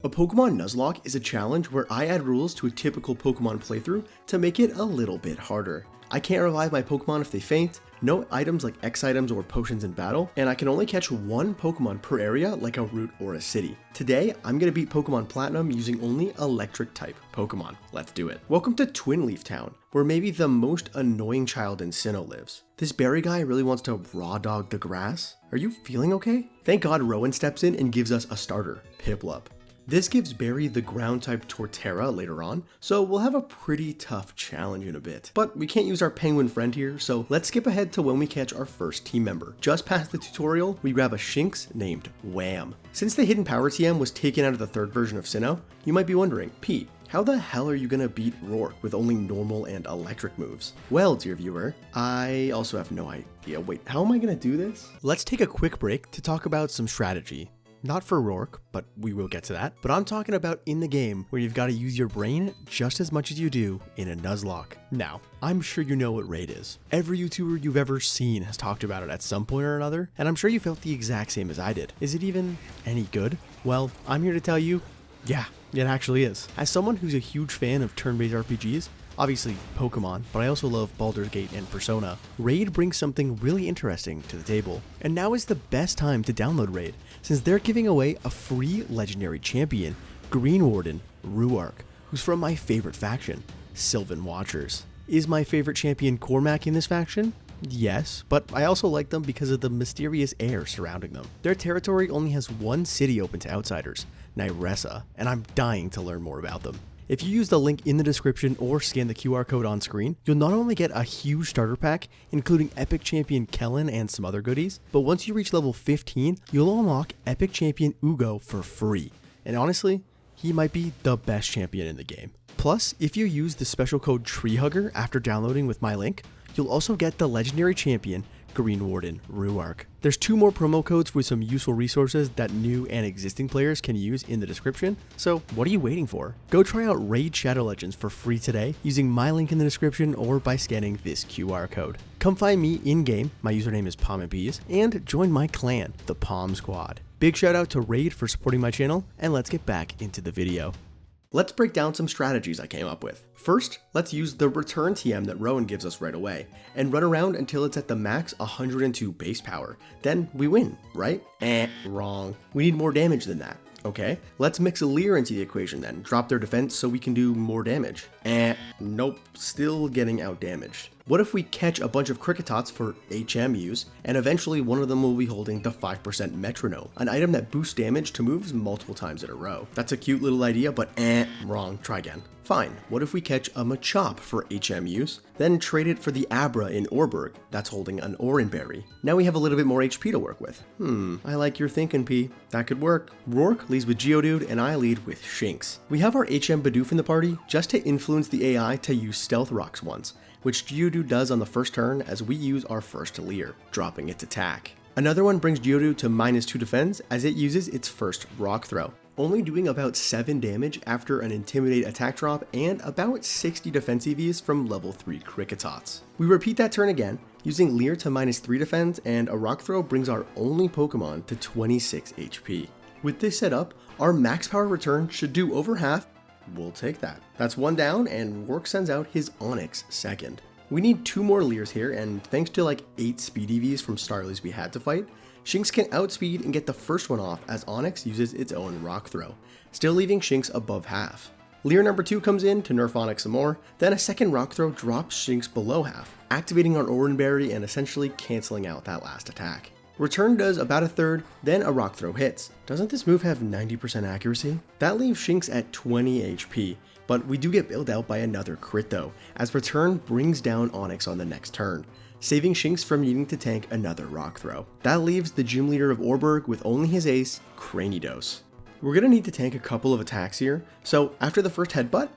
A Pokemon Nuzlocke is a challenge where I add rules to a typical Pokemon playthrough to make it a little bit harder. I can't revive my Pokemon if they faint, no items like X items or potions in battle, and I can only catch one Pokemon per area like a route or a city. Today, I'm gonna beat Pokemon Platinum using only electric type Pokemon. Let's do it. Welcome to Twin Leaf Town, where maybe the most annoying child in Sinnoh lives. This berry guy really wants to raw dog the grass. Are you feeling okay? Thank God Rowan steps in and gives us a starter, Piplup. This gives Barry the ground type Torterra later on, so we'll have a pretty tough challenge in a bit. But we can't use our penguin friend here, so let's skip ahead to when we catch our first team member. Just past the tutorial, we grab a Shinx named Wham. Since the hidden power TM was taken out of the third version of Sinnoh, you might be wondering, Pete, how the hell are you gonna beat Rourke with only normal and electric moves? Well, dear viewer, I also have no idea. Wait, how am I gonna do this? Let's take a quick break to talk about some strategy. Not for Rourke, but we will get to that. But I'm talking about in the game where you've got to use your brain just as much as you do in a Nuzlocke. Now, I'm sure you know what raid is. Every YouTuber you've ever seen has talked about it at some point or another, and I'm sure you felt the exact same as I did. Is it even any good? Well, I'm here to tell you, yeah, it actually is. As someone who's a huge fan of turn-based RPGs, obviously Pokemon, but I also love Baldur's Gate and Persona, Raid brings something really interesting to the table. And now is the best time to download Raid, since they're giving away a free legendary champion, Green Warden Ruark, who's from my favorite faction, Sylvan Watchers. Is my favorite champion Cormac in this faction? Yes, but I also like them because of the mysterious air surrounding them. Their territory only has one city open to outsiders, Nyresa, and I'm dying to learn more about them. If you use the link in the description or scan the QR code on screen, you'll not only get a huge starter pack, including Epic Champion Kellan and some other goodies, but once you reach level 15, you'll unlock Epic Champion Uugo for free. And honestly, he might be the best champion in the game. Plus, if you use the special code TreeHugger after downloading with my link, you'll also get the legendary champion, Green Warden Ruark. There's 2 more promo codes with some useful resources that new and existing players can use in the description, so what are you waiting for? Go try out Raid Shadow Legends for free today using my link in the description or by scanning this QR code. Come find me in-game, my username is PalmandPeas, and join my clan, the Palm Squad. Big shout out to Raid for supporting my channel, and let's get back into the video. Let's break down some strategies I came up with. First, let's use the return TM that Rowan gives us right away, and run around until it's at the max 102 base power. Then we win, right? Wrong. We need more damage than that. Okay, let's mix Leer into the equation then, drop their defense so we can do more damage. Nope, still getting out damaged. What if we catch a bunch of Cricketots for HM use, and eventually one of them will be holding the 5% Metronome, an item that boosts damage to moves multiple times in a row. That's a cute little idea, but wrong, try again. Fine, what if we catch a Machop for HM use, then trade it for the Abra in Orberg that's holding an Oranberry. Now we have a little bit more HP to work with. I like your thinking, P. That could work. Rourke leads with Geodude and I lead with Shinx. We have our HM Bidoof in the party just to influence the AI to use Stealth Rocks once, which Geodude does on the first turn as we use our first Leer, dropping its attack. Another one brings Geodude to -2 defense as it uses its first Rock Throw, only doing about 7 damage after an Intimidate attack drop and about 60 defense EVs from level 3 Cricketots. We repeat that turn again, using Leer to -3 defense, and a Rock Throw brings our only Pokemon to 26 HP. With this setup, our max power return should do over half. We'll take that. That's 1 down, and Rourke sends out his Onix second. We need 2 more Leers here, and thanks to like 8 speed EVs from Starlies we had to fight, Shinx can outspeed and get the first one off as Onix uses its own Rock Throw, still leaving Shinx above half. Leer number 2 comes in to nerf Onix some more, then a second Rock Throw drops Shinx below half, activating our Oranberry and essentially cancelling out that last attack. Return does about a third, then a Rock Throw hits. Doesn't this move have 90% accuracy? That leaves Shinx at 20 HP, but we do get bailed out by another crit though, as Return brings down Onix on the next turn, saving Shinx from needing to tank another Rock Throw. That leaves the gym leader of Orberg with only his ace, Cranidos. We're gonna need to tank a couple of attacks here, so after the first headbutt,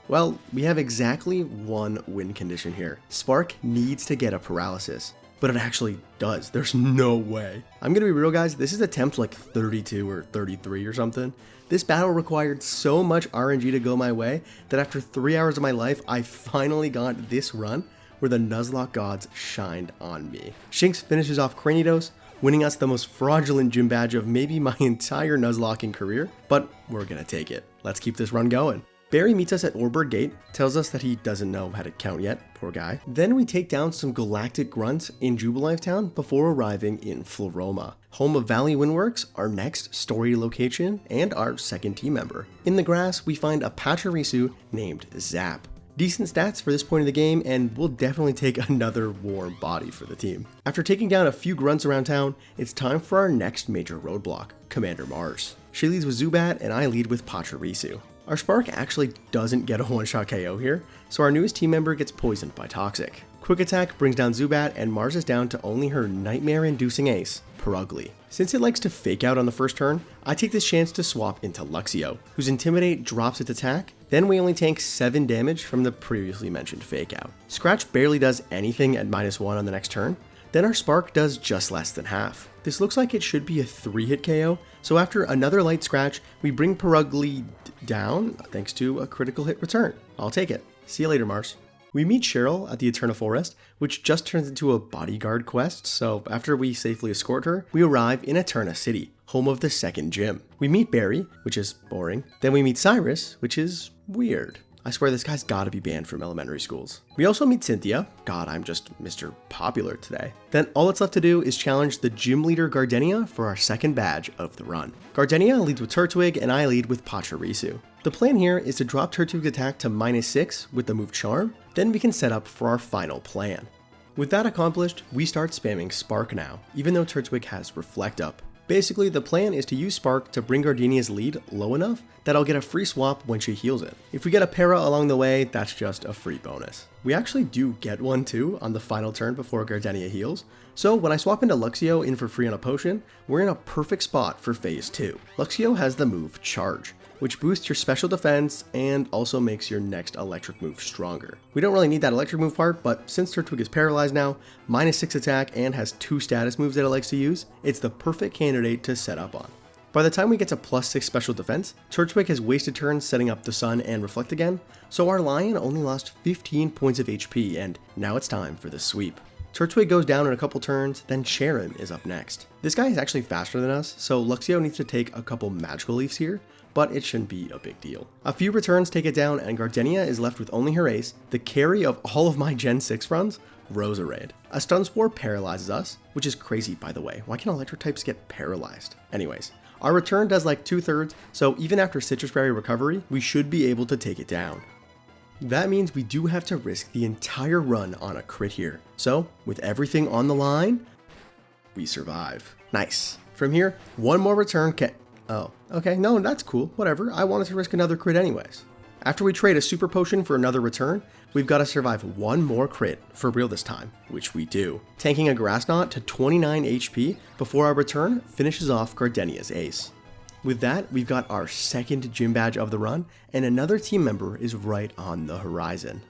well, we have exactly 1 win condition here. Spark needs to get a paralysis. But it actually does. There's no way. I'm gonna be real, guys, this is attempt like 32 or 33 or something. This battle required so much RNG to go my way that after 3 hours of my life, I finally got this run where the Nuzlocke gods shined on me. Shinx finishes off Cranidos, winning us the most fraudulent gym badge of maybe my entire Nuzlocking career, but we're gonna take it. Let's keep this run going. Barry meets us at Orbird Gate, tells us that he doesn't know how to count yet, poor guy. Then we take down some Galactic grunts in Jubilife Town before arriving in Floroma, home of Valley Windworks, our next story location, and our second team member. In the grass, we find a Pachirisu named Zap. Decent stats for this point of the game, and we'll definitely take another warm body for the team. After taking down a few grunts around town, it's time for our next major roadblock, Commander Mars. She leads with Zubat, and I lead with Pachirisu. Our Spark actually doesn't get a one-shot KO here, so our newest team member gets poisoned by Toxic. Quick Attack brings down Zubat, and Mars is down to only her nightmare-inducing ace, Perugly. Since it likes to fake out on the first turn, I take this chance to swap into Luxio, whose Intimidate drops its attack, then we only tank 7 damage from the previously mentioned fake out. Scratch barely does anything at -1 on the next turn, then our Spark does just less than half. This looks like it should be a 3-hit KO, so after another light scratch, we bring Perugly down thanks to a critical hit return. I'll take it. See you later, Mars. We meet Cheryl at the Eterna Forest, which just turns into a bodyguard quest, so after we safely escort her, we arrive in Eterna City, home of the second gym. We meet Barry, which is boring, then we meet Cyrus, which is weird. I swear this guy's gotta be banned from elementary schools. We also meet Cynthia. God, I'm just Mr. Popular today. Then all that's left to do is challenge the gym leader Gardenia for our second badge of the run. Gardenia leads with Turtwig and I lead with Pachirisu. The plan here is to drop Turtwig's attack to -6 with the move Charm, then we can set up for our final plan. With that accomplished, we start spamming Spark now, even though Turtwig has Reflect up. Basically, the plan is to use Spark to bring Gardenia's lead low enough that I'll get a free swap when she heals it. If we get a para along the way, that's just a free bonus. We actually do get one too on the final turn before Gardenia heals, so when I swap into Luxio in for free on a potion, we're in a perfect spot for phase 2. Luxio has the move Charge, which boosts your special defense and also makes your next electric move stronger. We don't really need that electric move part, but since Turtwig is paralyzed now, -6 attack and has 2 status moves that it likes to use, it's the perfect candidate to set up on. By the time we get to +6 special defense, Turtwig has wasted turns setting up the Sun and Reflect again, so our Lion only lost 15 points of HP, and now it's time for the sweep. Turtwig goes down in a couple turns, then Sharon is up next. This guy is actually faster than us, so Luxio needs to take a couple magical leaves here, but it shouldn't be a big deal. A few returns take it down, and Gardenia is left with only her ace, the carry of all of my Gen 6 runs, Roserade. A Stun Spore paralyzes us, which is crazy by the way. Why can electric types get paralyzed? Anyways, our return does like 2/3, so even after Citrus Berry recovery, we should be able to take it down. That means we do have to risk the entire run on a crit here. So, with everything on the line, we survive. Nice. From here, one more return Oh, okay, no, that's cool, whatever. I wanted to risk another crit anyways. After we trade a super potion for another return, we've got to survive one more crit, for real this time, which we do. Tanking a Grass Knot to 29 HP before our return finishes off Gardenia's ace. With that, we've got our second gym badge of the run, and another team member is right on the horizon.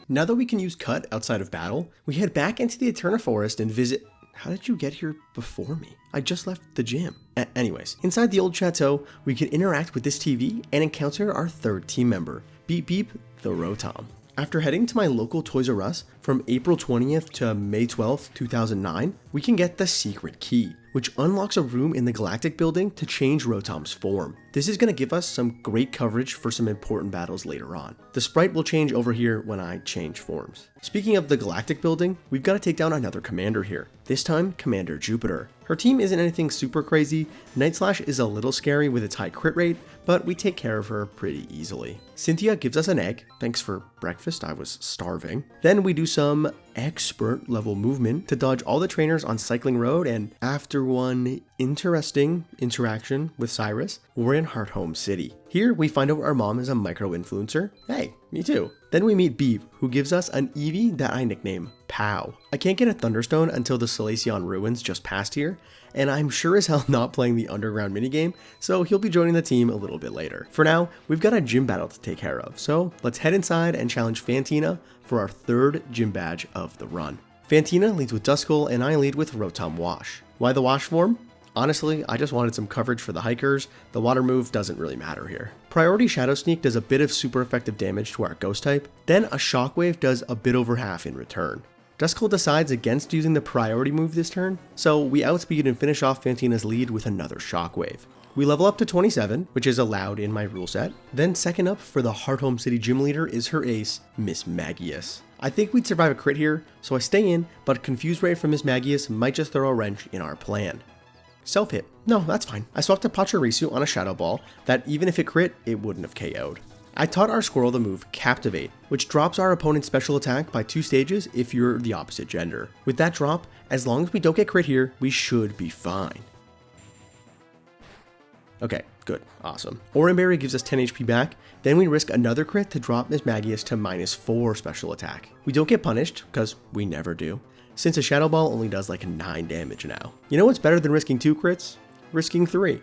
Now that we can use Cut outside of battle, we head back into the Eterna Forest and visit... How did you get here before me? I just left the gym. Anyways, inside the old chateau, we can interact with this TV and encounter our third team member, Beep Beep, the Rotom. After heading to my local Toys R Us from April 20th to May 12th, 2009, we can get the secret key, which unlocks a room in the Galactic building to change Rotom's form. This is going to give us some great coverage for some important battles later on. The sprite will change over here when I change forms. Speaking of the Galactic building, we've got to take down another commander here, this time Commander Jupiter. Her team isn't anything super crazy, Night Slash is a little scary with its high crit rate, but we take care of her pretty easily. Cynthia gives us an egg, thanks for breakfast, I was starving. Then we do some expert level movement to dodge all the trainers on Cycling Road, and after one interesting interaction with Cyrus, we're in Hearthome City. Here we find out our mom is a micro-influencer. Hey, me too. Then we meet Beep, who gives us an Eevee that I nickname Pow. I can't get a Thunderstone until the Salacion Ruins just passed here, and I'm sure as hell not playing the underground minigame, so he'll be joining the team a little bit later. For now, we've got a gym battle to take care of, so let's head inside and challenge Fantina for our third gym badge of the run. Fantina leads with Duskull and I lead with Rotom Wash. Why the Wash form? Honestly, I just wanted some coverage for the hikers. The water move doesn't really matter here. Priority Shadow Sneak does a bit of super effective damage to our Ghost type, then a Shockwave does a bit over half in return. Duskull decides against using the priority move this turn, so we outspeed and finish off Fantina's lead with another Shockwave. We level up to 27, which is allowed in my rule set. Then second up for the Hearthome City gym leader is her ace, Miss Magius. I think we'd survive a crit here, so I stay in, but Confuse Ray from Miss Magius might just throw a wrench in our plan. Self-hit. No, that's fine. I swapped a Pachirisu on a Shadow Ball that even if it crit, it wouldn't have KO'd. I taught our squirrel the move Captivate, which drops our opponent's special attack by 2 stages if you're the opposite gender. With that drop, as long as we don't get crit here, we should be fine. Okay, good, awesome. Oran Berry gives us 10 HP back, then we risk another crit to drop Miss Magius to -4 special attack. We don't get punished, because we never do, since a Shadow Ball only does like 9 damage now. You know what's better than risking 2 crits? Risking 3.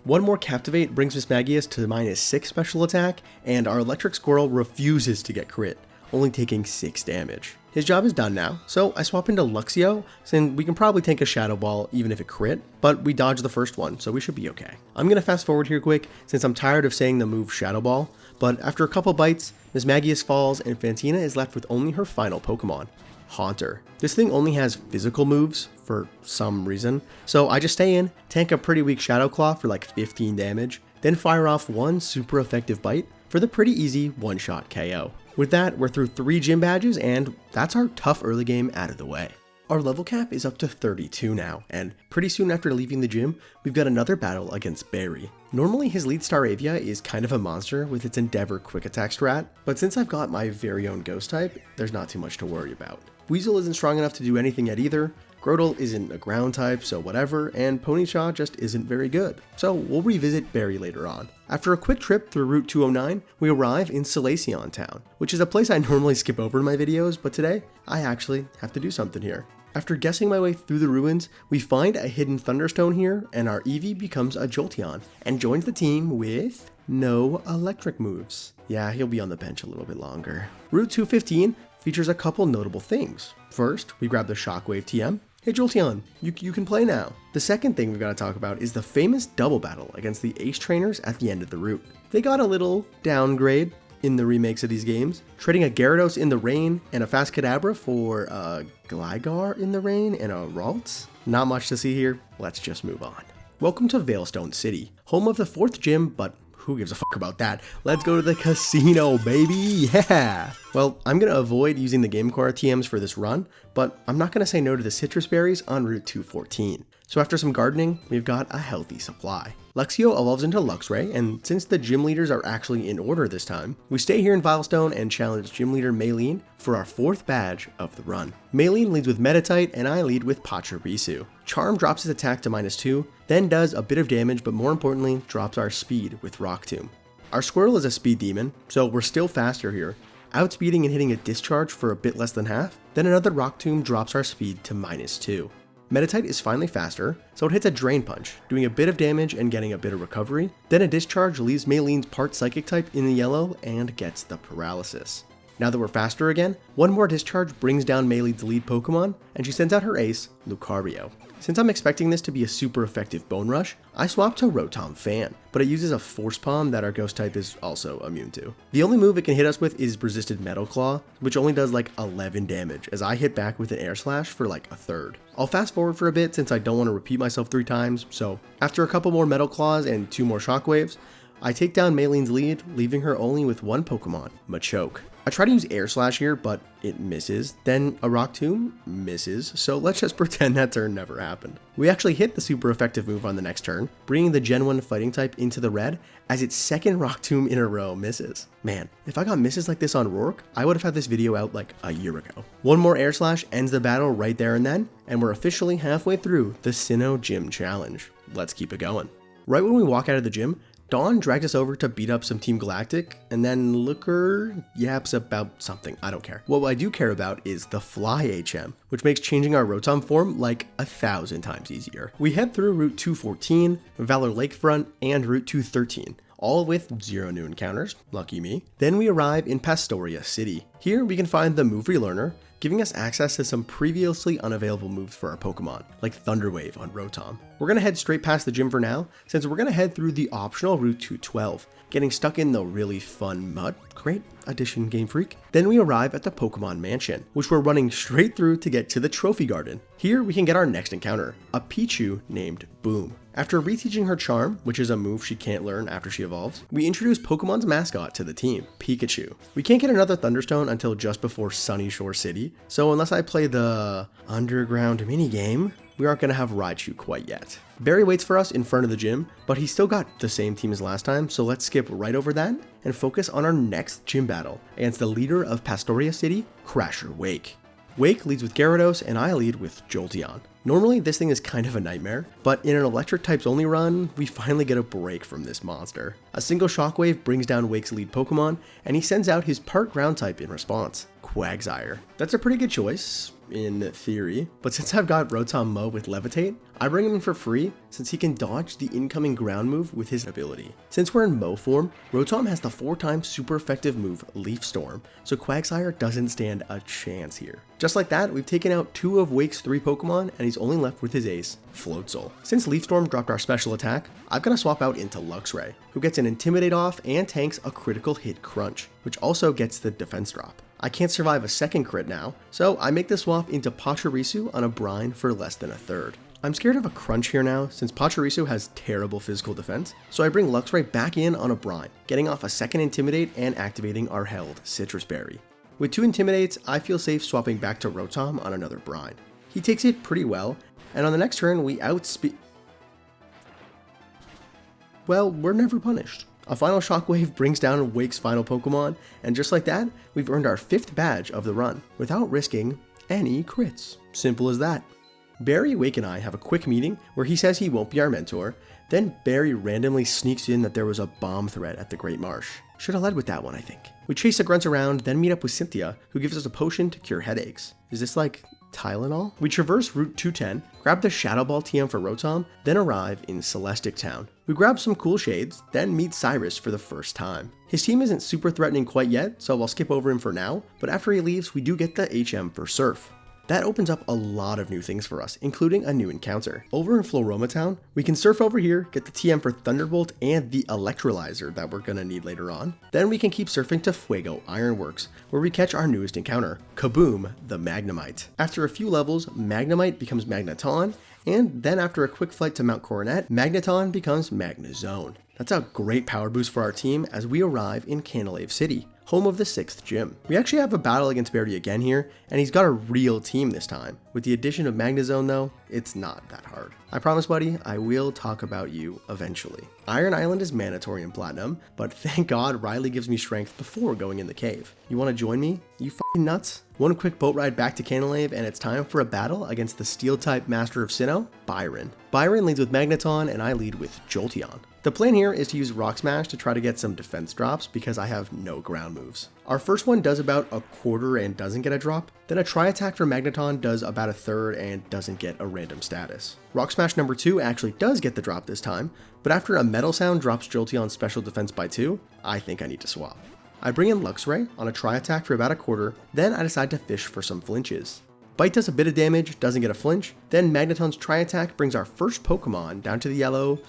One more Captivate brings Miss Magius to -6 special attack, and our Electric Squirrel refuses to get crit, only taking 6 damage. His job is done now, so I swap into Luxio, since we can probably tank a Shadow Ball even if it crit, but we dodge the first one, so we should be okay. I'm gonna fast forward here quick, since I'm tired of saying the move Shadow Ball, but after a couple bites, Miss Magius falls and Fantina is left with only her final Pokemon, Haunter. This thing only has physical moves for some reason, so I just stay in, tank a pretty weak Shadow Claw for like 15 damage, then fire off one super effective bite for the pretty easy one-shot KO. With that, we're through 3 gym badges, and that's our tough early game out of the way. Our level cap is up to 32 now, and pretty soon after leaving the gym, we've got another battle against Barry. Normally his lead Staravia is kind of a monster with its Endeavor quick attack strat, but since I've got my very own ghost type, there's not too much to worry about. Weasel isn't strong enough to do anything yet either, Grotle isn't a ground type, so whatever, and Ponycha just isn't very good. So we'll revisit Barry later on. After a quick trip through Route 209, we arrive in Solaceon Town, which is a place I normally skip over in my videos, but today, I actually have to do something here. After guessing my way through the ruins, we find a hidden Thunderstone here, and our Eevee becomes a Jolteon, and joins the team with no electric moves. Yeah, he'll be on the bench a little bit longer. Route 215 features a couple notable things. First, we grab the Shockwave TM. Hey Jolteon, you can play now. The second thing we've got to talk about is the famous double battle against the Ace Trainers at the end of the route. They got a little downgrade in the remakes of these games, trading a Gyarados in the rain and a Fast Kadabra for a Gligar in the rain and a Ralts. Not much to see here, let's just move on. Welcome to Veilstone City, home of the 4th gym, but who gives a fuck about that? Let's go to the casino, baby, yeah! Well, I'm going to avoid using the GameCore TMs for this run, but I'm not going to say no to the citrus berries on Route 214. So after some gardening, we've got a healthy supply. Luxio evolves into Luxray, and since the gym leaders are actually in order this time, we stay here in Veilstone and challenge Gym Leader Maylene for our 4th badge of the run. Maylene leads with Meditite, and I lead with Pachirisu. Charm drops his attack to -2, then does a bit of damage, but more importantly, drops our speed with Rock Tomb. Our Squirtle is a speed demon, so we're still faster here, outspeeding and hitting a discharge for a bit less than half, then another Rock Tomb drops our speed to -2. Meditite is finally faster, so it hits a Drain Punch, doing a bit of damage and getting a bit of recovery. Then a Discharge leaves Maylene's part Psychic type in the yellow and gets the Paralysis. Now that we're faster again, one more Discharge brings down Maylene's lead Pokemon, and she sends out her ace, Lucario. Since I'm expecting this to be a super effective Bone Rush, I swap to Rotom Fan, but it uses a Force Palm that our Ghost type is also immune to. The only move it can hit us with is Resisted Metal Claw, which only does like 11 damage, as I hit back with an Air Slash for like a third. I'll fast forward for a bit since I don't want to repeat myself 3 times, so after a couple more Metal Claws and 2 more Shockwaves, I take down Maylene's lead, leaving her only with one Pokemon, Machoke. I try to use Air Slash here, but it misses. Then a Rock Tomb misses, so let's just pretend that turn never happened. We actually hit the super effective move on the next turn, bringing the Gen 1 fighting type into the red, as its second Rock Tomb in a row misses. Man, if I got misses like this on Rourke, I would have had this video out like a year ago. One more Air Slash ends the battle right there and then, and we're officially halfway through the Sinnoh Gym Challenge. Let's keep it going. Right when we walk out of the gym, Dawn drags us over to beat up some Team Galactic, and then Looker yaps about something, I don't care. What I do care about is the Fly HM, which makes changing our Rotom form like 1,000 times easier. We head through Route 214, Valor Lakefront, and Route 213, all with 0 new encounters, lucky me. Then we arrive in Pastoria City. Here we can find the Move Relearner, giving us access to some previously unavailable moves for our Pokemon, like Thunder Wave on Rotom. We're going to head straight past the gym for now, since we're going to head through the optional Route 212, getting stuck in the really fun mud. Great addition, Game Freak. Then we arrive at the Pokemon Mansion, which we're running straight through to get to the Trophy Garden. Here we can get our next encounter, a Pichu named Boom. After reteaching her Charm, which is a move she can't learn after she evolves, we introduce Pokemon's mascot to the team, Pikachu. We can't get another Thunderstone until just before Sunny Shore City, so unless I play the underground minigame, we aren't going to have Raichu quite yet. Barry waits for us in front of the gym, but he's still got the same team as last time, so let's skip right over that and focus on our next gym battle against the leader of Pastoria City, Crasher Wake. Wake leads with Gyarados and I lead with Jolteon. Normally this thing is kind of a nightmare, but in an electric types only run, we finally get a break from this monster. A single shockwave brings down Wake's lead Pokemon, and he sends out his part ground type in response, Quagsire. That's a pretty good choice, in theory, but since I've got Rotom Mow with Levitate, I bring him in for free since he can dodge the incoming ground move with his ability. Since we're in Mow form, Rotom has the 4-time super effective move Leaf Storm, so Quagsire doesn't stand a chance here. Just like that, we've taken out 2 of Wake's 3 Pokemon and he's only left with his ace, Floatzel. Since Leaf Storm dropped our special attack, I've got to swap out into Luxray, who gets an Intimidate off and tanks a critical hit Crunch, which also gets the defense drop. I can't survive a second crit now, so I make the swap into Pachirisu on a Brine for less than a third. I'm scared of a Crunch here now, since Pachirisu has terrible physical defense, so I bring Luxray back in on a Brine, getting off a second Intimidate and activating our held Citrus Berry. With 2 Intimidates, I feel safe swapping back to Rotom on another Brine. He takes it pretty well, and on the next turn we outspeed... Well, we're never punished. A final Shockwave brings down Wake's final Pokemon, and just like that, we've earned our 5th badge of the run, without risking any crits. Simple as that. Barry, Wake, and I have a quick meeting where he says he won't be our mentor, then Barry randomly sneaks in that there was a bomb threat at the Great Marsh. Should have led with that one, I think. We chase the grunts around, then meet up with Cynthia, who gives us a potion to cure headaches. Is this like Tylenol? We traverse Route 210, grab the Shadow Ball TM for Rotom, then arrive in Celestic Town. We grab some cool shades, then meet Cyrus for the first time. His team isn't super threatening quite yet, so I'll skip over him for now, but after he leaves, we do get the HM for Surf. That opens up a lot of new things for us, including a new encounter. Over in Floroma Town, we can surf over here, get the TM for Thunderbolt and the Electrolyzer that we're gonna need later on. Then we can keep surfing to Fuego Ironworks, where we catch our newest encounter, Kaboom, the Magnemite. After a few levels, Magnemite becomes Magneton, and then after a quick flight to Mount Coronet, Magneton becomes Magnezone. That's a great power boost for our team as we arrive in Canalave City, home of the 6th gym. We actually have a battle against Bertha again here, and he's got a real team this time. With the addition of Magnezone though, it's not that hard. I promise buddy, I will talk about you eventually. Iron Island is mandatory in Platinum, but thank God Riley gives me strength before going in the cave. You wanna join me, you f***ing nuts? One quick boat ride back to Canalave and it's time for a battle against the Steel-type Master of Sinnoh, Byron. Byron leads with Magneton and I lead with Jolteon. The plan here is to use Rock Smash to try to get some defense drops because I have no ground moves. Our first one does about a quarter and doesn't get a drop, then a Tri-Attack for Magneton does about a third and doesn't get a random status. Rock Smash number 2 actually does get the drop this time, but after a Metal Sound drops Jolteon's special defense by 2, I think I need to swap. I bring in Luxray on a Tri-Attack for about a quarter, then I decide to fish for some flinches. Bite does a bit of damage, doesn't get a flinch, then Magneton's Tri-Attack brings our first Pokemon down to the yellow,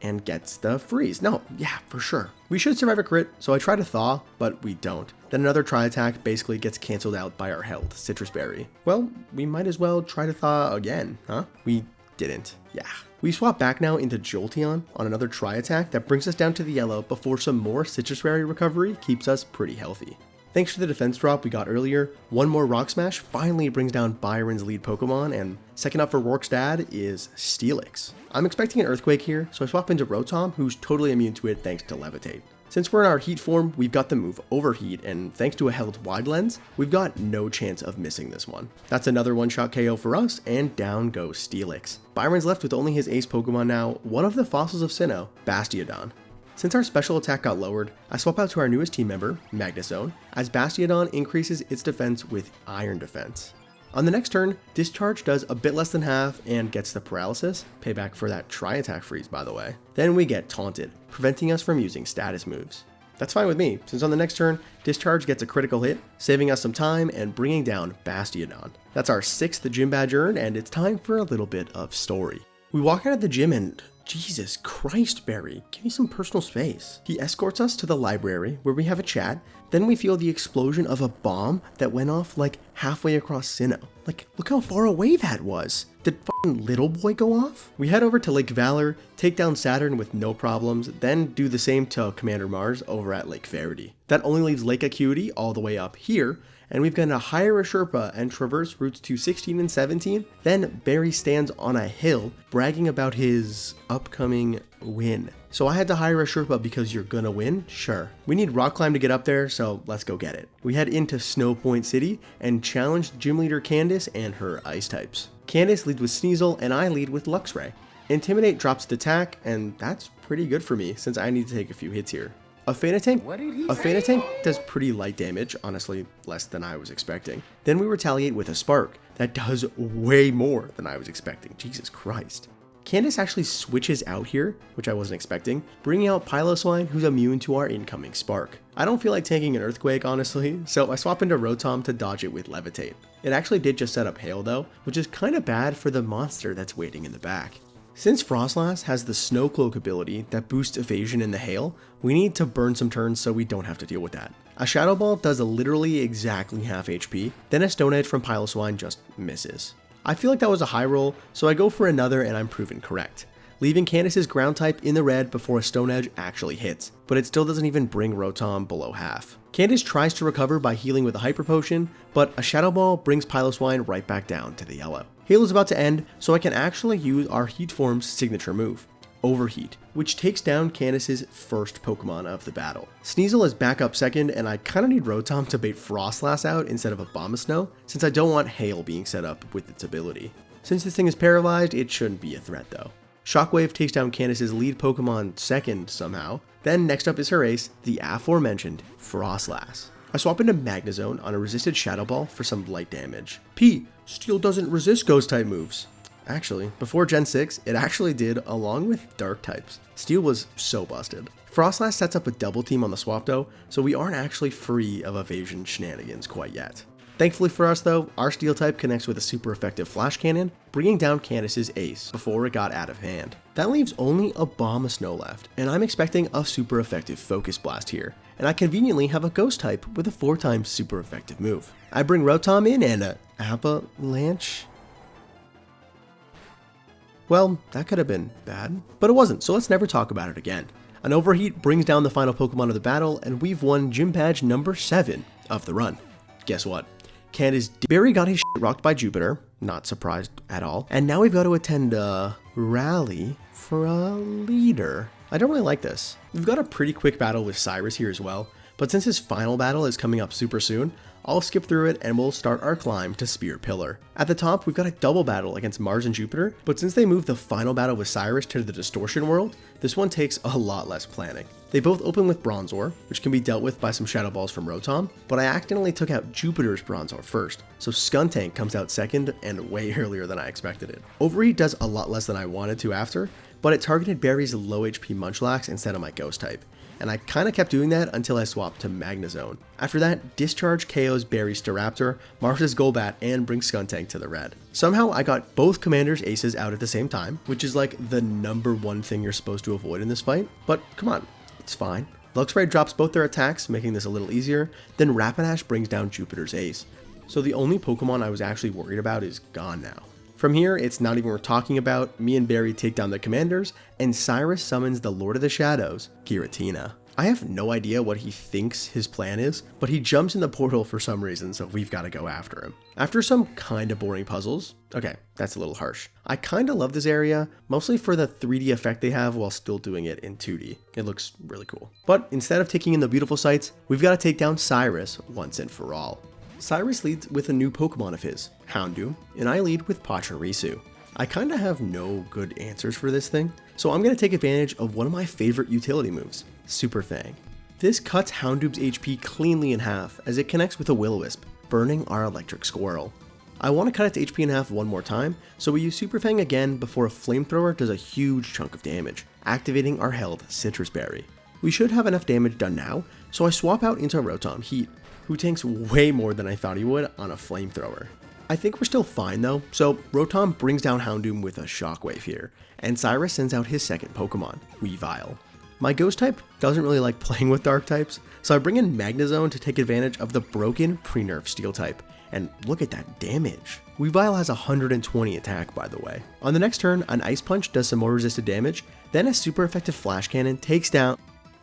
and gets the freeze. No, yeah, for sure. We should survive a crit, so I try to thaw, but we don't. Then another Tri-Attack basically gets cancelled out by our held Citrus Berry. Well, we might as well try to thaw again, huh? We didn't. Yeah. We swap back now into Jolteon on another Tri-Attack that brings us down to the yellow before some more Citrus Berry recovery keeps us pretty healthy. Thanks to the defense drop we got earlier, one more Rock Smash finally brings down Byron's lead Pokemon, and second up for Rourke's dad is Steelix. I'm expecting an Earthquake here, so I swap into Rotom, who's totally immune to it thanks to Levitate. Since we're in our Heat form, we've got the move Overheat, and thanks to a held Wide Lens, we've got no chance of missing this one. That's another one-shot KO for us, and down goes Steelix. Byron's left with only his ace Pokemon now, one of the fossils of Sinnoh, Bastiodon. Since our special attack got lowered, I swap out to our newest team member, Magnezone, as Bastiodon increases its defense with Iron Defense. On the next turn, Discharge does a bit less than half and gets the Paralysis, payback for that Tri-Attack freeze by the way. Then we get Taunted, preventing us from using status moves. That's fine with me, since on the next turn, Discharge gets a critical hit, saving us some time and bringing down Bastiodon. That's our 6th gym badge earned, and it's time for a little bit of story. We walk out of the gym and Jesus Christ, Barry, give me some personal space. He escorts us to the library where we have a chat. Then we feel the explosion of a bomb that went off like halfway across Sinnoh. Like, look how far away that was. Did fucking little boy go off? We head over to Lake Valor, take down Saturn with no problems, then do the same to Commander Mars over at Lake Verity. That only leaves Lake Acuity all the way up here, and we've got to hire a Sherpa and traverse routes to 16 and 17. Then Barry stands on a hill bragging about his upcoming win. So I had to hire a Sherpa because you're gonna win? Sure. We need rock climb to get up there, so let's go get it. We head into Snow Point City and challenge Gym Leader Candace and her ice types. Candace leads with Sneasel and I lead with Luxray. Intimidate drops the attack, and that's pretty good for me since I need to take a few hits here. A Tank does pretty light damage, honestly less than I was expecting. Then we retaliate with a Spark that does way more than I was expecting. Jesus Christ. Candace actually switches out here, which I wasn't expecting, bringing out Piloswine, who's immune to our incoming Spark. I don't feel like taking an Earthquake, honestly, so I swap into Rotom to dodge it with Levitate. It actually did just set up Hail though, which is kind of bad for the monster that's waiting in the back. Since Frostlass has the Snow Cloak ability that boosts evasion in the hail, we need to burn some turns so we don't have to deal with that. A Shadow Ball does literally exactly half HP, then a Stone Edge from Piloswine just misses. I feel like that was a high roll, so I go for another and I'm proven correct, leaving Candace's ground type in the red before a Stone Edge actually hits, but it still doesn't even bring Rotom below half. Candace tries to recover by healing with a Hyper Potion, but a Shadow Ball brings Piloswine right back down to the yellow. Hail is about to end, so I can actually use our Heat Form's signature move, Overheat, which takes down Candace's first Pokemon of the battle. Sneasel is back up second, and I kinda need Rotom to bait Frostlass out instead of Abomasnow, since I don't want Hail being set up with its ability. Since this thing is paralyzed, it shouldn't be a threat though. Shockwave takes down Candace's lead Pokemon second somehow. Then next up is her ace, the aforementioned Frostlass. I swap into Magnezone on a resisted Shadow Ball for some light damage. Steel doesn't resist Ghost type moves. Actually, before Gen 6, it actually did along with Dark types. Steel was so busted. Frostlass sets up a double team on the swap though, so we aren't actually free of evasion shenanigans quite yet. Thankfully for us though, our Steel type connects with a super effective Flash Cannon, bringing down Candace's ace before it got out of hand. That leaves only Abomasnow left, and I'm expecting a super effective Focus Blast here, and I conveniently have a Ghost type with a 4x super effective move. I bring Rotom in and a Avalanche? Well, that could have been bad, but it wasn't, so let's never talk about it again. An Overheat brings down the final Pokemon of the battle, and we've won Gym Badge number 7 of the run. Guess what? Barry got his shit rocked by Jupiter, not surprised at all, and now we've got to attend a rally for a leader. I don't really like this. We've got a pretty quick battle with Cyrus here as well, but since his final battle is coming up super soon, I'll skip through it and we'll start our climb to Spear Pillar. At the top, we've got a double battle against Mars and Jupiter, but since they moved the final battle with Cyrus to the Distortion World, this one takes a lot less planning. They both open with Bronzor, which can be dealt with by some Shadow Balls from Rotom, but I accidentally took out Jupiter's Bronzor first, so Skuntank comes out second and way earlier than I expected it. Overheat does a lot less than I wanted to after, but it targeted Barry's low HP Munchlax instead of my Ghost type, and I kinda kept doing that until I swapped to Magnezone. After that, Discharge KOs Barry's Staraptor, Mars's Golbat, and brings Skuntank to the red. Somehow I got both Commander's aces out at the same time, which is like the #1 thing you're supposed to avoid in this fight, but come on, it's fine. Luxray drops both their attacks, making this a little easier, then Rapidash brings down Jupiter's ace. So the only Pokemon I was actually worried about is gone now. From here, it's not even worth talking about. Me and Barry take down the commanders, and Cyrus summons the Lord of the Shadows, Giratina. I have no idea what he thinks his plan is, but he jumps in the portal for some reason, so we've got to go after him. After some kinda boring puzzles, okay, that's a little harsh. I kinda love this area, mostly for the 3D effect they have while still doing it in 2D. It looks really cool. But instead of taking in the beautiful sights, we've got to take down Cyrus once and for all. Cyrus leads with a new Pokemon of his, Houndoom, and I lead with Pachirisu. I kinda have no good answers for this thing, so I'm gonna take advantage of one of my favorite utility moves, Super Fang. This cuts Houndoom's HP cleanly in half as it connects with a Will-O-Wisp, burning our Electric Squirrel. I want to cut its HP in half one more time, so we use Super Fang again before a Flamethrower does a huge chunk of damage, activating our held Citrus Berry. We should have enough damage done now, so I swap out into Rotom Heat, who tanks way more than I thought he would on a Flamethrower. I think we're still fine though, so Rotom brings down Houndoom with a Shockwave here, and Cyrus sends out his second Pokemon, Weavile. My Ghost type doesn't really like playing with Dark types, so I bring in Magnezone to take advantage of the broken pre-nerf Steel type, and look at that damage. Weavile has 120 attack, by the way. On the next turn, an Ice Punch does some more resisted damage, then a super effective Flash Cannon takes down...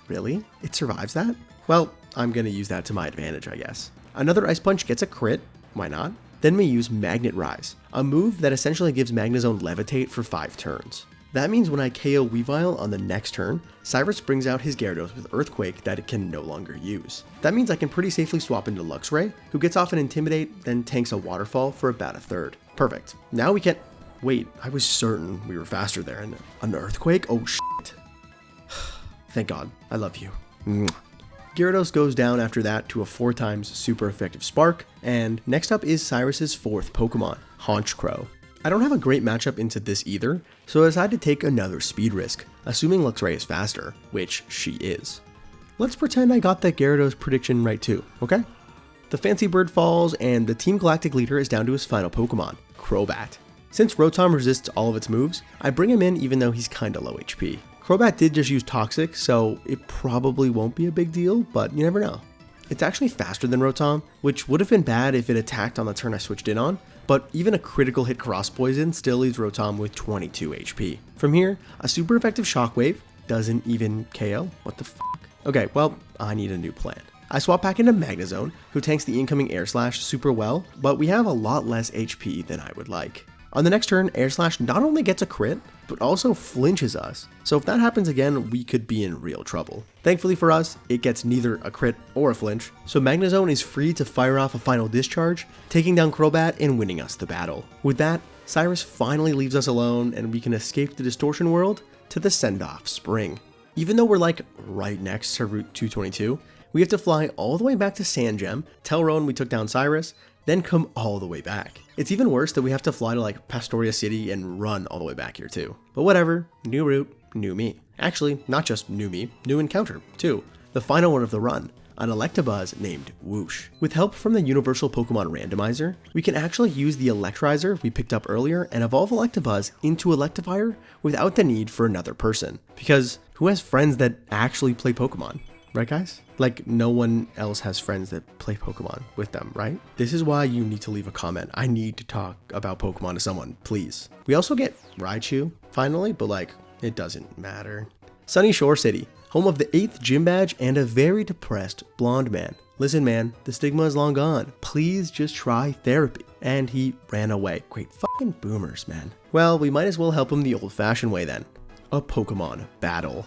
Really? It survives that? Well, I'm gonna use that to my advantage, I guess. Another Ice Punch gets a crit, why not? Then we use Magnet Rise, a move that essentially gives Magnezone Levitate for 5 turns. That means when I KO Weavile on the next turn, Cyrus brings out his Gyarados with Earthquake that it can no longer use. That means I can pretty safely swap into Luxray, who gets off an Intimidate, then tanks a Waterfall for about a third. Perfect. Now we can... Wait, I was certain we were faster there. And an Earthquake? Oh shit. Thank God. I love you. Mwah. Gyarados goes down after that to a 4 times super effective Spark, and next up is Cyrus's 4th Pokemon, Honchkrow. I don't have a great matchup into this either, so I decided to take another speed risk, assuming Luxray is faster, which she is. Let's pretend I got that Gyarados prediction right too, okay? The Fancy Bird falls, and the Team Galactic leader is down to his final Pokemon, Crobat. Since Rotom resists all of its moves, I bring him in even though he's kinda low HP. Crobat did just use Toxic, so it probably won't be a big deal, but you never know. It's actually faster than Rotom, which would have been bad if it attacked on the turn I switched in on, but even a critical hit Cross Poison still leaves Rotom with 22 HP. From here, a super effective Shockwave doesn't even KO? What the fuck? Okay, well, I need a new plan. I swap back into Magnezone, who tanks the incoming Air Slash super well, but we have a lot less HP than I would like. On the next turn, Air Slash not only gets a crit, but also flinches us, so if that happens again, we could be in real trouble. Thankfully for us, it gets neither a crit or a flinch, so Magnezone is free to fire off a final discharge, taking down Crobat and winning us the battle. With that, Cyrus finally leaves us alone, and we can escape the Distortion World to the send-off Spring. Even though we're like right next to Route 222, we have to fly all the way back to Sandgem, tell Rowan we took down Cyrus, then come all the way back. It's even worse that we have to fly to like Pastoria City and run all the way back here too. But whatever, new route, new me. Actually, not just new me, new encounter too. The final one of the run, an Electabuzz named Whoosh. With help from the Universal Pokemon Randomizer, we can actually use the Electrizer we picked up earlier and evolve Electabuzz into Electivire without the need for another person. Because who has friends that actually play Pokemon? Right guys? Like no one else has friends that play Pokemon with them, right? This is why you need to leave a comment. I need to talk about Pokemon to someone, please. We also get Raichu, finally, but like, it doesn't matter. Sunny Shore City, home of the 8th gym badge and a very depressed blonde man. Listen man, the stigma is long gone. Please just try therapy. And he ran away. Great fucking boomers, man. Well, we might as well help him the old-fashioned way then. A Pokemon battle.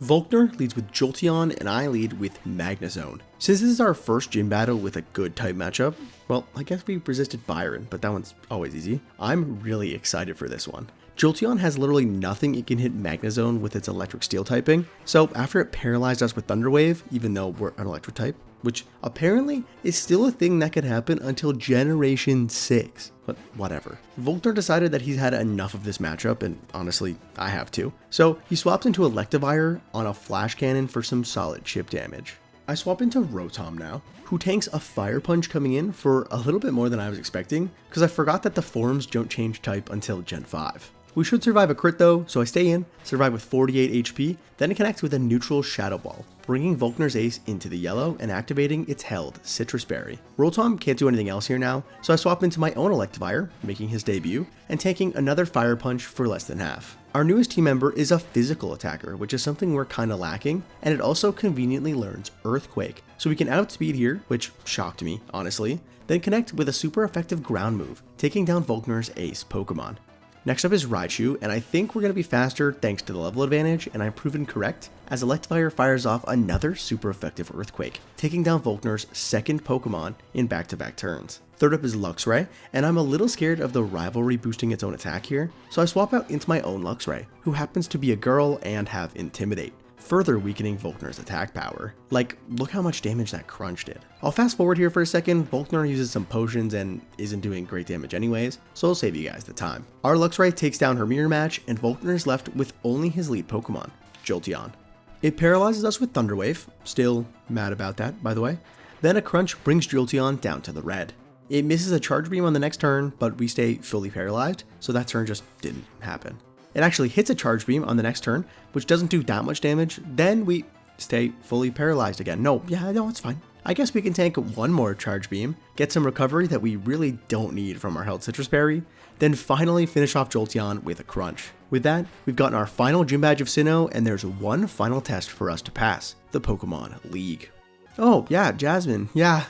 Volkner leads with Jolteon and I lead with Magnezone. Since this is our first gym battle with a good type matchup, well, I guess we resisted Byron, but that one's always easy. I'm really excited for this one. Jolteon has literally nothing it can hit Magnezone with its electric steel typing, so after it paralyzed us with Thunder Wave, even though we're an electric type, which apparently is still a thing that could happen until Generation 6. But whatever. Volkner decided that he's had enough of this matchup, and honestly, I have too. So he swapped into Electivire on a Flash Cannon for some solid chip damage. I swap into Rotom now, who tanks a Fire Punch coming in for a little bit more than I was expecting, because I forgot that the forms don't change type until Gen 5. We should survive a crit though, so I stay in, survive with 48 HP, then it connects with a neutral Shadow Ball, bringing Volkner's Ace into the yellow and activating its held Citrus Berry. Rotom can't do anything else here now, so I swap into my own Electivire, making his debut, and taking another Fire Punch for less than half. Our newest team member is a physical attacker, which is something we're kinda lacking, and it also conveniently learns Earthquake, so we can outspeed here, which shocked me, honestly, then connect with a super effective ground move, taking down Volkner's Ace Pokemon. Next up is Raichu, and I think we're going to be faster thanks to the level advantage, and I'm proven correct, as Electivire fires off another super effective Earthquake, taking down Volkner's second Pokemon in back-to-back turns. Third up is Luxray, and I'm a little scared of the rivalry boosting its own attack here, so I swap out into my own Luxray, who happens to be a girl and have Intimidate, further weakening Volkner's attack power. Like, look how much damage that crunch did. I'll fast forward here for a second. Volkner uses some potions and isn't doing great damage anyways, so I'll save you guys the time. Our Luxray takes down her mirror match, and Volkner is left with only his lead Pokemon, Jolteon. It paralyzes us with Thunder Wave, still mad about that, by the way. Then a crunch brings Jolteon down to the red. It misses a charge beam on the next turn, but we stay fully paralyzed, so that turn just didn't happen. It actually hits a charge beam on the next turn, which doesn't do that much damage, then we stay fully paralyzed again. No, it's fine. I guess we can tank one more charge beam, get some recovery that we really don't need from our held Citrus Berry, then finally finish off Jolteon with a crunch. With that, we've gotten our final gym badge of Sinnoh, and there's one final test for us to pass, the Pokemon League. Oh, yeah, Jasmine, yeah.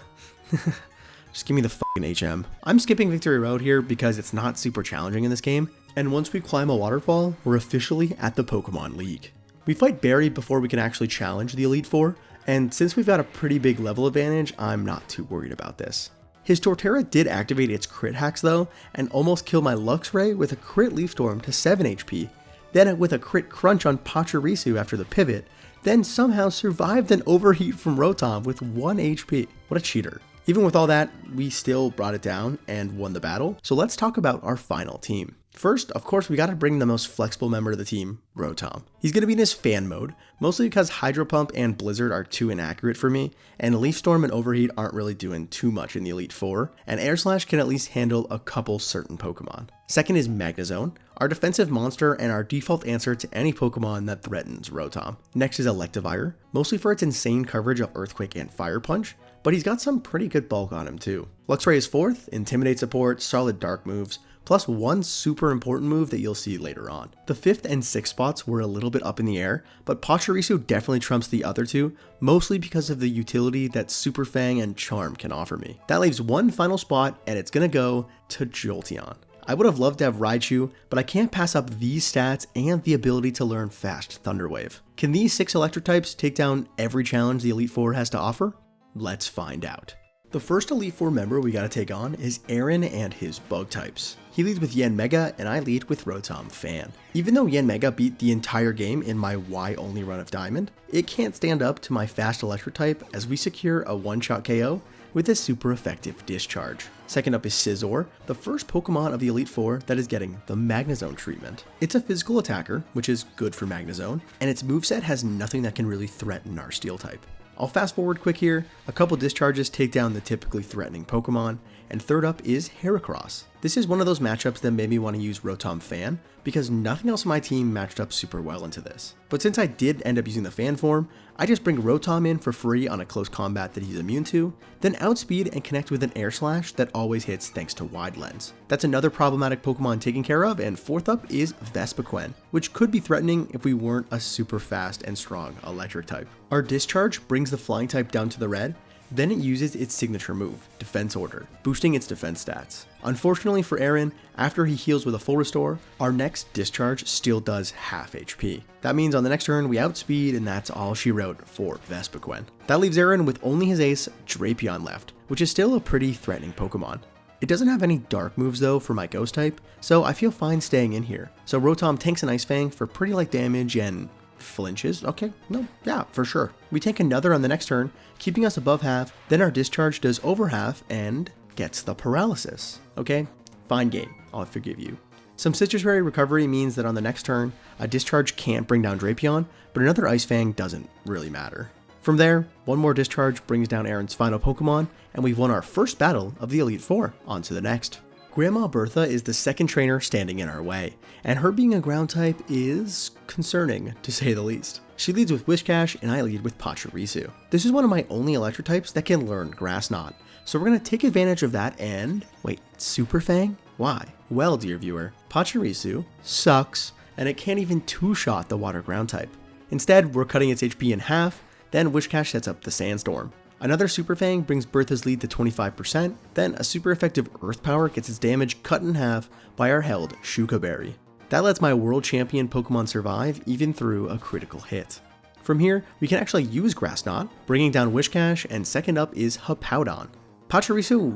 Just give me the fucking HM. I'm skipping Victory Road here because it's not super challenging in this game, and once we climb a waterfall, we're officially at the Pokemon League. We fight Barry before we can actually challenge the Elite Four, and since we've got a pretty big level advantage, I'm not too worried about this. His Torterra did activate its crit hacks though, and almost kill my Luxray with a crit Leaf Storm to 7 HP, then with a crit Crunch on Pachirisu after the pivot, then somehow survived an overheat from Rotom with 1 HP. What a cheater. Even with all that, we still brought it down and won the battle, so let's talk about our final team. First, of course, we gotta bring the most flexible member of the team, Rotom. He's gonna be in his fan mode, mostly because Hydro Pump and Blizzard are too inaccurate for me, and Leaf Storm and Overheat aren't really doing too much in the Elite Four, and Air Slash can at least handle a couple certain Pokemon. Second is Magnezone, our defensive monster and our default answer to any Pokemon that threatens Rotom. Next is Electivire, mostly for its insane coverage of Earthquake and Fire Punch, but he's got some pretty good bulk on him too. Luxray is fourth, Intimidate support, solid dark moves, plus one super important move that you'll see later on. The 5th and 6th spots were a little bit up in the air, but Pachirisu definitely trumps the other two, mostly because of the utility that Super Fang and Charm can offer me. That leaves one final spot, and it's gonna go to Jolteon. I would have loved to have Raichu, but I can't pass up these stats and the ability to learn fast Thunder Wave. Can these 6 electric types take down every challenge the Elite Four has to offer? Let's find out. The first Elite Four member we gotta take on is Aaron and his bug types. He leads with Yanmega and I lead with Rotom Fan. Even though Yanmega beat the entire game in my Y only run of Diamond, it can't stand up to my fast electric type as we secure a one-shot KO with a super effective discharge. Second up is Scizor, the first Pokemon of the Elite Four that is getting the Magnezone treatment. It's a physical attacker, which is good for Magnezone, and its moveset has nothing that can really threaten our Steel type. I'll fast forward quick here, a couple discharges take down the typically threatening Pokemon, and third up is Heracross. This is one of those matchups that made me want to use Rotom Fan, because nothing else in my team matched up super well into this. But since I did end up using the Fan form, I just bring Rotom in for free on a close combat that he's immune to, then outspeed and connect with an Air Slash that always hits thanks to Wide Lens. That's another problematic Pokemon taken care of, and fourth up is Vespiquen, which could be threatening if we weren't a super fast and strong electric type. Our discharge brings the flying type down to the red, then it uses its signature move, Defense Order, boosting its defense stats. Unfortunately for Aaron, after he heals with a full restore, our next discharge still does half HP. That means on the next turn we outspeed, and that's all she wrote for Vespiquen. That leaves Aaron with only his ace, Drapion, left, which is still a pretty threatening Pokemon. It doesn't have any dark moves though for my ghost type, so I feel fine staying in here. So Rotom tanks an Ice Fang for pretty light damage and flinches. Okay, no, yeah, for sure. We take another on the next turn, keeping us above half, then our discharge does over half and gets the paralysis. Okay, fine game, I'll forgive you. Some Citrus Berry recovery means that on the next turn, a discharge can't bring down Drapion, but another Ice Fang doesn't really matter. From there, one more discharge brings down Aaron's final Pokemon, and we've won our first battle of the Elite Four. On to the next. Grandma Bertha is the second trainer standing in our way, and her being a ground type is concerning, to say the least. She leads with Whiscash, and I lead with Pachirisu. This is one of my only electric types that can learn Grass Knot, so we're going to take advantage of that and... wait, Super Fang? Why? Well, dear viewer, Pachirisu sucks, and it can't even two-shot the water ground type. Instead, we're cutting its HP in half, then Whiscash sets up the Sandstorm. Another Super Fang brings Bertha's lead to 25%, then a super effective Earth Power gets its damage cut in half by our held Shuka Berry. That lets my world champion Pokemon survive even through a critical hit. From here, we can actually use Grass Knot, bringing down Whiscash, and second up is Hippowdon. Pachirisu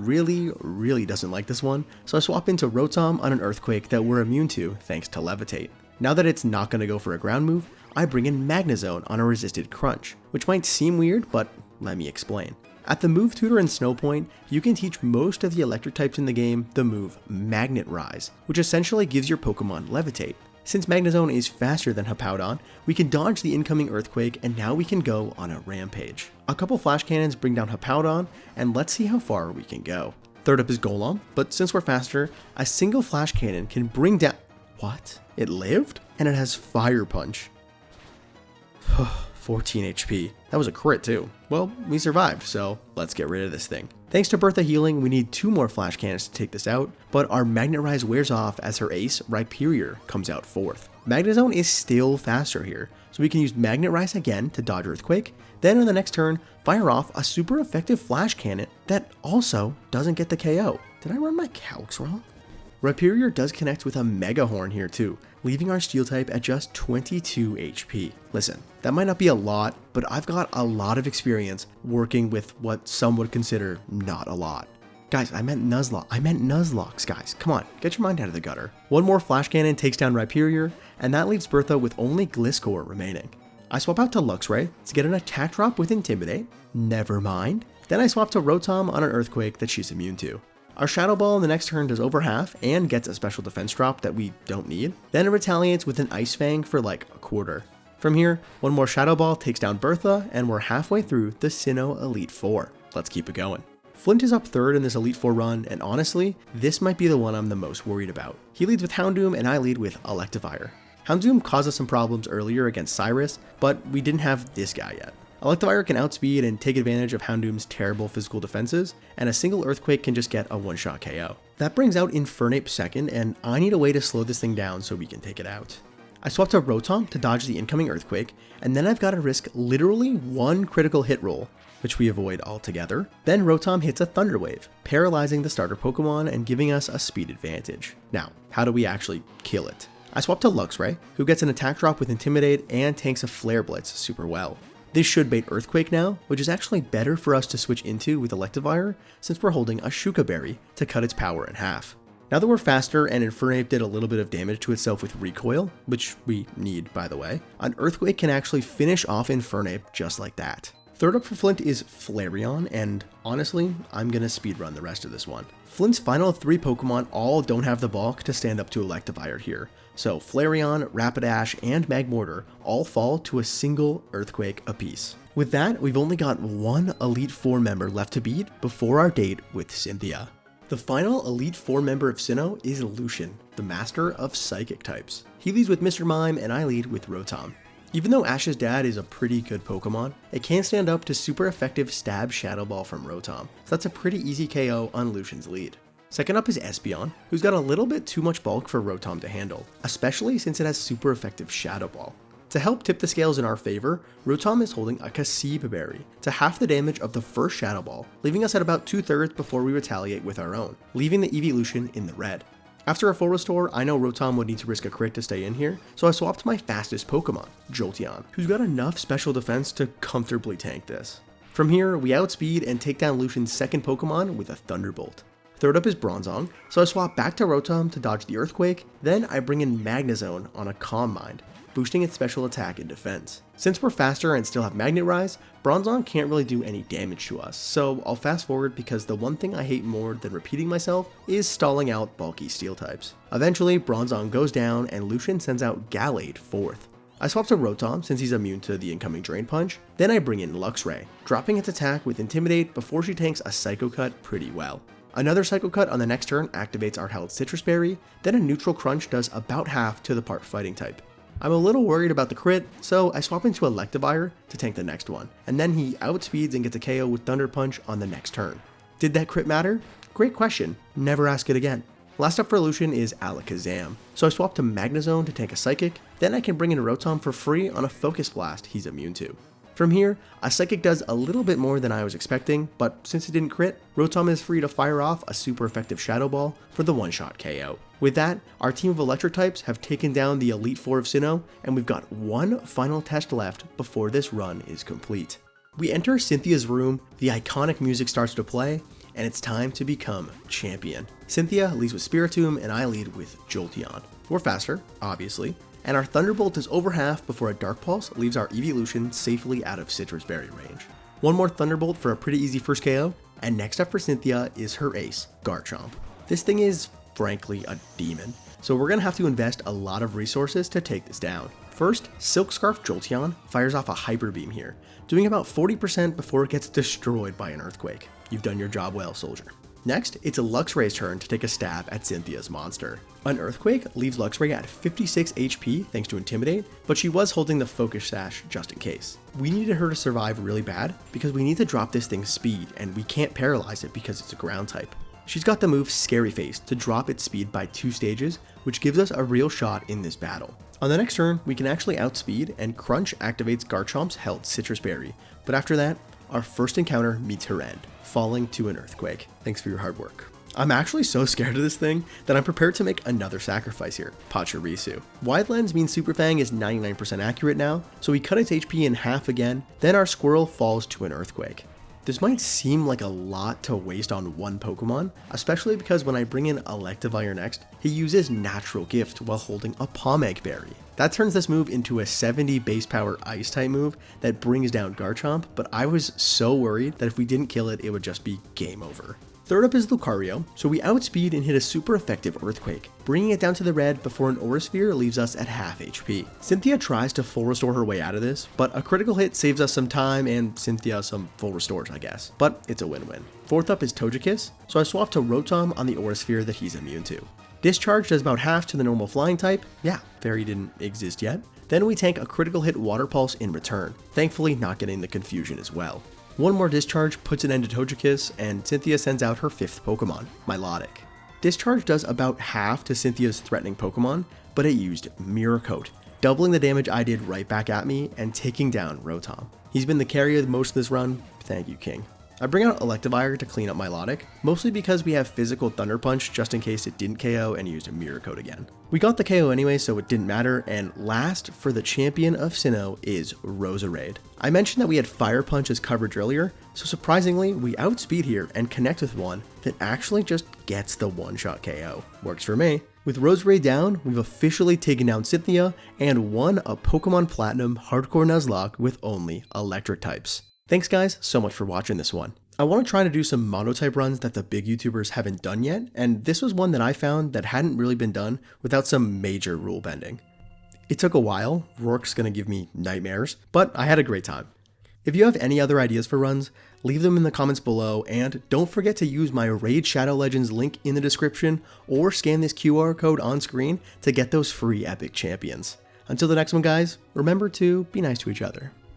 really doesn't like this one, so I swap into Rotom on an Earthquake that we're immune to thanks to Levitate. Now that it's not going to go for a ground move, I bring in Magnezone on a resisted Crunch, which might seem weird, but let me explain. At the move tutor in Snow Point, you can teach most of the electric types in the game the move Magnet Rise, which essentially gives your Pokemon Levitate. Since Magnezone is faster than Hippowdon, we can dodge the incoming Earthquake, and now we can go on a rampage. A couple Flash Cannons bring down Hippowdon, and let's see how far we can go. Third up is Golem, but since we're faster, a single flash cannon can bring down... What? It lived? And it has Fire Punch. 14 HP. That was a crit too. Well, we survived, so let's get rid of this thing. Thanks to Bertha healing, we need 2 more flash cannons to take this out, but our Magnet Rise wears off as her ace, Rhyperior, comes out 4th. Magnezone is still faster here, so we can use Magnet Rise again to dodge Earthquake, then on the next turn, fire off a super effective flash cannon that also doesn't get the KO. Did I run my calcs wrong? Rhyperior does connect with a Mega Horn here too, leaving our Steel type at just 22 HP. Listen, that might not be a lot, but I've got a lot of experience working with what some would consider not a lot. Guys, I meant Nuzlocke. I meant Nuzlocks, guys. Come on, get your mind out of the gutter. One more Flash Cannon takes down Rhyperior, and that leaves Bertha with only Gliscor remaining. I swap out to Luxray to get an attack drop with Intimidate. Never mind. Then I swap to Rotom on an Earthquake that she's immune to. Our Shadow Ball in the next turn does over half and gets a special defense drop that we don't need. Then it retaliates with an Ice Fang for like a quarter. From here, one more Shadow Ball takes down Bertha, and we're halfway through the Sinnoh Elite Four. Let's keep it going. Flint is up 3rd in this Elite Four run, and honestly, this might be the one I'm the most worried about. He leads with Houndoom, and I lead with Electivire. Houndoom caused us some problems earlier against Cyrus, but we didn't have this guy yet. Electivire can outspeed and take advantage of Houndoom's terrible physical defenses, and a single Earthquake can just get a one-shot KO. That brings out Infernape 2nd, and I need a way to slow this thing down so we can take it out. I swap to Rotom to dodge the incoming Earthquake, and then I've got to risk literally 1 critical hit roll, which we avoid altogether. Then Rotom hits a Thunder Wave, paralyzing the starter Pokemon and giving us a speed advantage. Now, how do we actually kill it? I swap to Luxray, who gets an attack drop with Intimidate and tanks a Flare Blitz super well. This should bait Earthquake now, which is actually better for us to switch into with Electivire since we're holding a Shuka Berry to cut its power in half. Now that we're faster and Infernape did a little bit of damage to itself with Recoil, which we need by the way, an Earthquake can actually finish off Infernape just like that. Third up for Flint is Flareon, and honestly, I'm gonna speedrun the rest of this one. Flint's final 3 Pokemon all don't have the bulk to stand up to Electivire here, so Flareon, Rapidash, and Magmortar all fall to a single Earthquake apiece. With that, we've only got 1 Elite Four member left to beat before our date with Cynthia. The final Elite Four member of Sinnoh is Lucian, the master of Psychic types. He leads with Mr. Mime, and I lead with Rotom. Even though Ash's dad is a pretty good Pokemon, it can't stand up to super effective Stab Shadow Ball from Rotom, so that's a pretty easy KO on Lucian's lead. Second up is Espeon, who's got a little bit too much bulk for Rotom to handle, especially since it has super effective Shadow Ball. To help tip the scales in our favor, Rotom is holding a Cassibe Berry to half the damage of the first Shadow Ball, leaving us at about 2/3 before we retaliate with our own, leaving the Evolution in the red. After a full restore, I know Rotom would need to risk a crit to stay in here, so I swapped my fastest Pokemon, Jolteon, who's got enough special defense to comfortably tank this. From here, we outspeed and take down Lucian's second Pokemon with a Thunderbolt. Third up is Bronzong, so I swap back to Rotom to dodge the Earthquake, then I bring in Magnezone on a Calm Mind, boosting its special attack and defense. Since we're faster and still have Magnet Rise, Bronzong can't really do any damage to us, so I'll fast forward because the one thing I hate more than repeating myself is stalling out bulky Steel types. Eventually, Bronzong goes down and Lucian sends out Gallade 4th. I swap to Rotom since he's immune to the incoming Drain Punch, then I bring in Luxray, dropping its attack with Intimidate before she tanks a Psycho Cut pretty well. Another Psycho Cut on the next turn activates our held Citrus Berry, then a Neutral Crunch does about half to the part Fighting type. I'm a little worried about the crit, so I swap into Electivire to tank the next one, and then he outspeeds and gets a KO with Thunder Punch on the next turn. Did that crit matter? Great question, never ask it again. Last up for Lucian is Alakazam, so I swap to Magnezone to tank a Psychic, then I can bring in Rotom for free on a Focus Blast he's immune to. From here, a Psychic does a little bit more than I was expecting, but since it didn't crit, Rotom is free to fire off a super effective Shadow Ball for the one-shot KO. With that, our team of Electric types have taken down the Elite Four of Sinnoh, and we've got one final test left before this run is complete. We enter Cynthia's room, the iconic music starts to play, and it's time to become champion. Cynthia leads with Spiritomb, and I lead with Jolteon. We're faster, obviously, and our Thunderbolt is over half before a Dark Pulse leaves our Evolution safely out of Citrus Berry range. One more Thunderbolt for a pretty easy first KO, and next up for Cynthia is her ace, Garchomp. This thing is, frankly, a demon, so we're gonna have to invest a lot of resources to take this down. First, Silk Scarf Jolteon fires off a Hyper Beam here, doing about 40% before it gets destroyed by an Earthquake. You've done your job well, soldier. Next, it's Luxray's turn to take a stab at Cynthia's monster. An Earthquake leaves Luxray at 56 HP thanks to Intimidate, but she was holding the Focus Sash just in case. We needed her to survive really bad because we need to drop this thing's speed, and we can't paralyze it because it's a ground type. She's got the move Scary Face to drop its speed by 2 stages, which gives us a real shot in this battle. On the next turn, we can actually outspeed, and Crunch activates Garchomp's held Citrus Berry, but after that, our first encounter meets her end, falling to an Earthquake. Thanks for your hard work. I'm actually so scared of this thing that I'm prepared to make another sacrifice here, Pachirisu. Wide Lens means Super Fang is 99% accurate now, so we cut its HP in half again, then our Squirrel falls to an Earthquake. This might seem like a lot to waste on one Pokemon, especially because when I bring in Electivire next, he uses Natural Gift while holding a Pomegg Berry. That turns this move into a 70 base power Ice type move that brings down Garchomp, but I was so worried that if we didn't kill it, it would just be game over. Third up is Lucario, so we outspeed and hit a super effective Earthquake, bringing it down to the red before an Aura Sphere leaves us at half HP. Cynthia tries to full restore her way out of this, but a critical hit saves us some time and Cynthia some full restores, I guess. But it's a win-win. Fourth up is Togekiss, so I swapped to Rotom on the Aura Sphere that he's immune to. Discharge does about half to the normal flying type. Yeah, Fairy didn't exist yet. Then we tank a critical hit Water Pulse in return, thankfully not getting the confusion as well. One more Discharge puts an end to Togekiss, and Cynthia sends out her 5th Pokemon, Milotic. Discharge does about half to Cynthia's threatening Pokemon, but it used Mirror Coat, doubling the damage I did right back at me and taking down Rotom. He's been the carrier most of this run, thank you King. I bring out Electivire to clean up Milotic, mostly because we have physical Thunder Punch just in case it didn't KO and used a Mirror Coat again. We got the KO anyway, so it didn't matter, and last for the champion of Sinnoh is Roserade. I mentioned that we had Fire Punch as coverage earlier, so surprisingly, we outspeed here and connect with one that actually just gets the one-shot KO. Works for me. With Roserade down, we've officially taken down Cynthia and won a Pokemon Platinum Hardcore Nuzlocke with only electric types. Thanks guys so much for watching this one. I want to try to do some monotype runs that the big YouTubers haven't done yet, and this was one that I found that hadn't really been done without some major rule bending. It took a while, Rourke's gonna give me nightmares, but I had a great time. If you have any other ideas for runs, leave them in the comments below, and don't forget to use my Raid Shadow Legends link in the description or scan this QR code on screen to get those free epic champions. Until the next one guys, remember to be nice to each other.